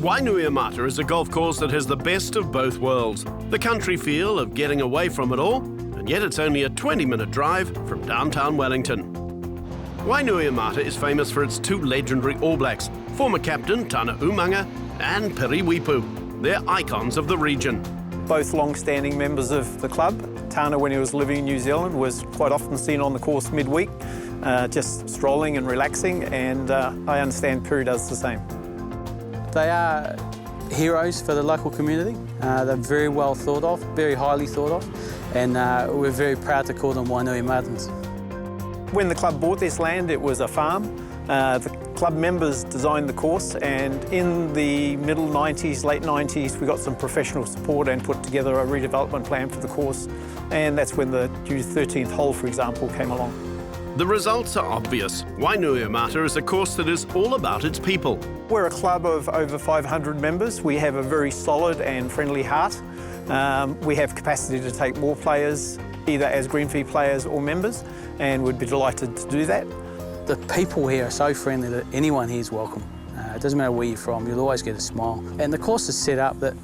Wainui is a golf course that has the best of both worlds. The country feel of getting away from it all, and yet it's only a 20-minute drive from downtown Wellington. Wainui is famous for its two legendary All Blacks, former captain Tana Umanga and Piri Wipu. They're icons of the region. Both long-standing members of the club. Tana, when he was living in New Zealand, was quite often seen on the course midweek, just strolling and relaxing, and I understand Piri does the same. They are heroes for the local community. They're very well thought of, very highly thought of, and we're very proud to call them Wainui Martins. When the club bought this land, it was a farm. The club members designed the course, and in the middle 90s, late 90s, we got some professional support and put together a redevelopment plan for the course, and that's when the 13th hole, for example, came along. The results are obvious. Wainui is a course that is all about its people. We're a club of over 500 members. We have a very solid and friendly heart. We have capacity to take more players, either as green fee players or members, and we'd be delighted to do that. The people here are so friendly that anyone here is welcome. It doesn't matter where you're from, you'll always get a smile. And the course is set up that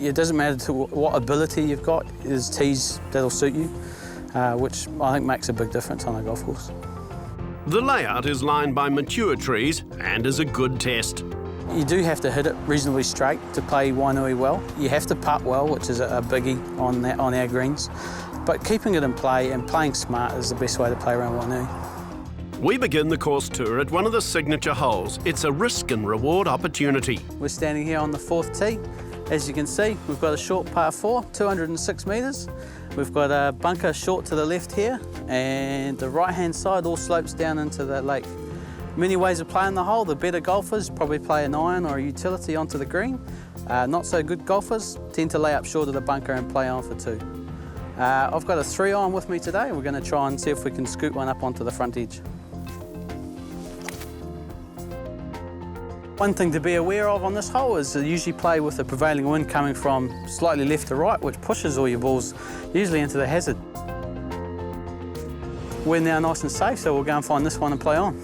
it doesn't matter to what ability you've got, there's tees that'll suit you, which I think makes a big difference on a golf course. The layout is lined by mature trees and is a good test. You do have to hit it reasonably straight to play Wainui well. You have to putt well, which is a biggie on our greens. But keeping it in play and playing smart is the best way to play around Wainui. We begin the course tour at one of the signature holes. It's a risk and reward opportunity. We're standing here on the 4th tee. As you can see, we've got a short par 4, 206 metres. We've got a bunker short to the left here, and the right-hand side all slopes down into the lake. Many ways of playing the hole. The better golfers probably play an iron or a utility onto the green. Not so good golfers tend to lay up short of the bunker and play on for 2. I've got a 3-iron with me today. We're going to try and see if we can scoot one up onto the front edge. One thing to be aware of on this hole is you usually play with the prevailing wind coming from slightly left to right, which pushes all your balls usually into the hazard. We're now nice and safe, so we'll go and find this one and play on.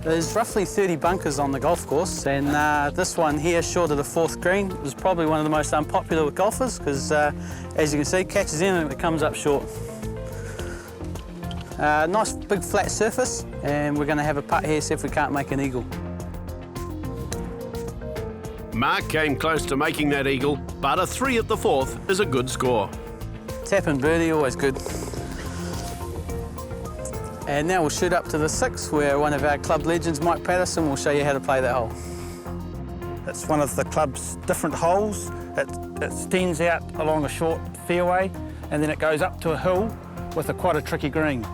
There's roughly 30 bunkers on the golf course, and this one here, short of the 4th green, was probably one of the most unpopular with golfers because, as you can see, catches in and it comes up short. Nice big flat surface, and we're going to have a putt here, see if we can't make an eagle. Mark came close to making that eagle, but a 3 at the 4th is a good score. Tap and birdie, always good. And now we'll shoot up to the 6th, where one of our club legends, Mike Patterson, will show you how to play that hole. It's one of the club's different holes. It steams out along a short fairway, and then it goes up to a hill with quite a tricky green.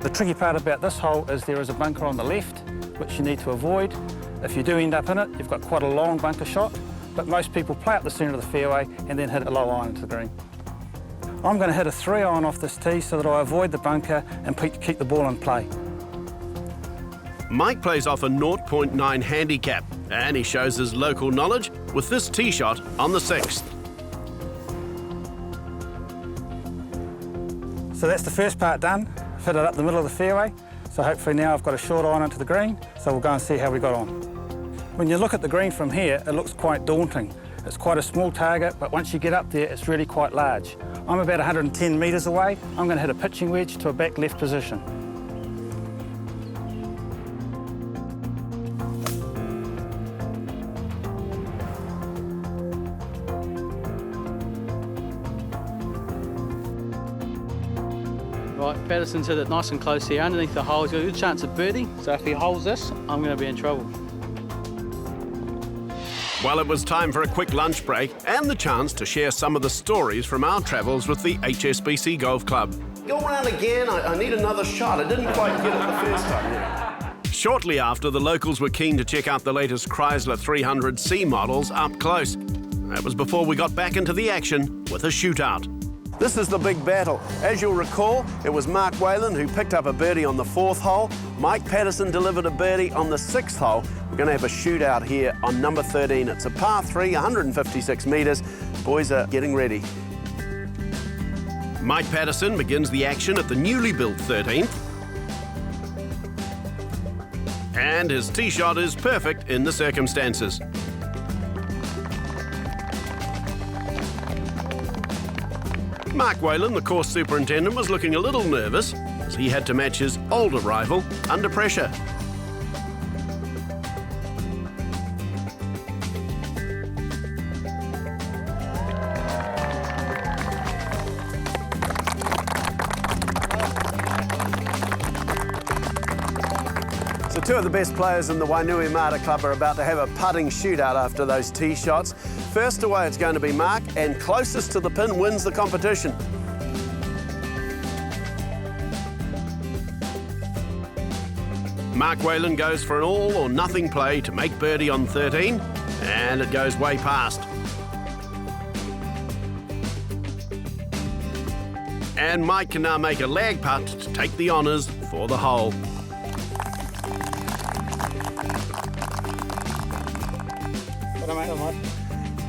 The tricky part about this hole is there is a bunker on the left, which you need to avoid. If you do end up in it, you've got quite a long bunker shot, but most people play up the centre of the fairway and then hit a low iron to the green. I'm going to hit a 3-iron off this tee so that I avoid the bunker and keep the ball in play. Mike plays off a 0.9 handicap, and he shows his local knowledge with this tee shot on the 6th. So that's the first part done. Fit it up the middle of the fairway. So hopefully now I've got a short iron into the green, so we'll go and see how we got on. When you look at the green from here, it looks quite daunting. It's quite a small target, but once you get up there, it's really quite large. I'm about 110 metres away. I'm going to hit a pitching wedge to a back left position. Right, Patterson's hit it nice and close here underneath the hole. He's got a good chance of birdie, so if he holds this, I'm going to be in trouble. Well, it was time for a quick lunch break and the chance to share some of the stories from our travels with the HSBC Golf Club. Go around again, I need another shot. I didn't quite get it the first time. Yeah. Shortly after, the locals were keen to check out the latest Chrysler 300C models up close. That was before we got back into the action with a shootout. This is the big battle. As you'll recall, it was Mark Whalen who picked up a birdie on the 4th hole. Mike Patterson delivered a birdie on the 6th hole. We're going to have a shootout here on number 13. It's a par 3, 156 metres. Boys are getting ready. Mike Patterson begins the action at the newly built 13th. And his tee shot is perfect in the circumstances. Mark Whalen, the course superintendent, was looking a little nervous as he had to match his older rival under pressure. So two of the best players in the Wainui Mata Club are about to have a putting shootout after those tee shots. First away it's going to be Mark, and closest to the pin wins the competition. Mark Whalen goes for an all or nothing play to make birdie on 13, and it goes way past. And Mike can now make a lag putt to take the honours for the hole.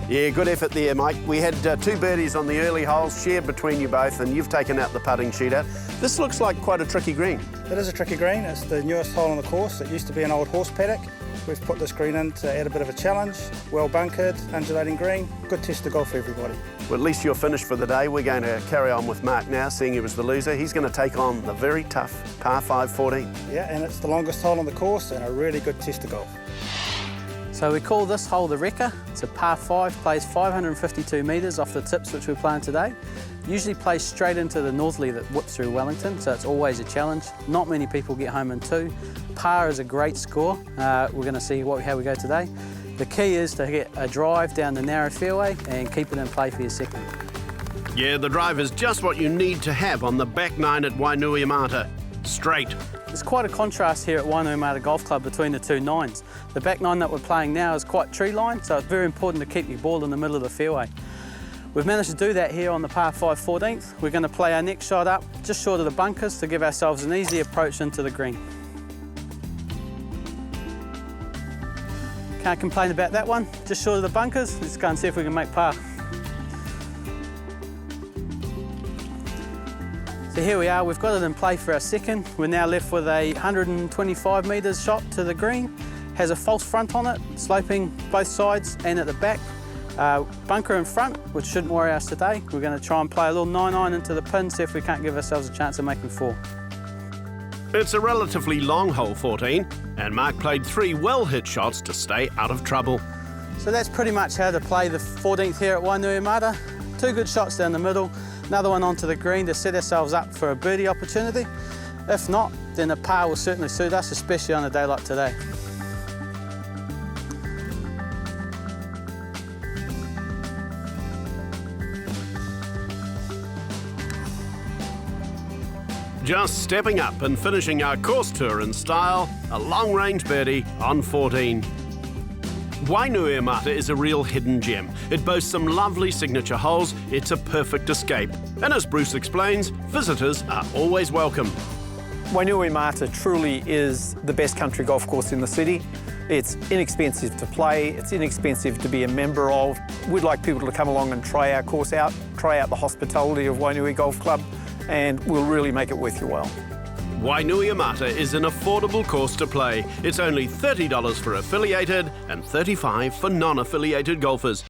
Yeah, good effort there, Mike. We had two birdies on the early holes, shared between you both, and you've taken out the putting shootout. This looks like quite a tricky green. It is a tricky green. It's the newest hole on the course. It used to be an old horse paddock. We've put this green in to add a bit of a challenge. Well bunkered, undulating green. Good test of golf for everybody. Well, at least you're finished for the day. We're going to carry on with Mark now, seeing he was the loser. He's going to take on the very tough par 5 14. Yeah, and it's the longest hole on the course and a really good test of golf. So we call this hole the Wrecker. It's a par 5, plays 552 metres off the tips which we're playing today. Usually plays straight into the northerly that whips through Wellington, so it's always a challenge. Not many people get home in 2. Par is a great score. We're going to see how we go today. The key is to get a drive down the narrow fairway and keep it in play for your second. Yeah, the drive is just what you need to have on the back 9 at Wainui Mata. Straight. There's quite a contrast here at Wainui Mata Golf Club between the two 9s. The back 9 that we're playing now is quite tree line, so it's very important to keep your ball in the middle of the fairway. We've managed to do that here on the par 5 14th. We're going to play our next shot up just short of the bunkers to give ourselves an easy approach into the green. Can't complain about that one, just short of the bunkers. Let's go and see if we can make par. So here we are, we've got it in play for our second. We're now left with a 125 metres shot to the green. Has a false front on it, sloping both sides and at the back. Bunker in front, which shouldn't worry us today. We're going to try and play a little 9-iron into the pin, see if we can't give ourselves a chance of making 4. It's a relatively long hole 14, and Mark played 3 well-hit shots to stay out of trouble. So that's pretty much how to play the 14th here at Wainui Mata. 2 good shots down the middle, another one onto the green to set ourselves up for a birdie opportunity. If not, then a par will certainly suit us, especially on a day like today. Just stepping up and finishing our course tour in style, a long-range birdie on 14. Wainui Mata is a real hidden gem. It boasts some lovely signature holes. It's a perfect escape. And as Bruce explains, visitors are always welcome. Wainui Mata truly is the best country golf course in the city. It's inexpensive to play, it's inexpensive to be a member of. We'd like people to come along and try our course out, try out the hospitality of Wainui Golf Club, and we'll really make it worth your while. Wainui Mata is an affordable course to play. It's only $30 for affiliated and $35 for non-affiliated golfers.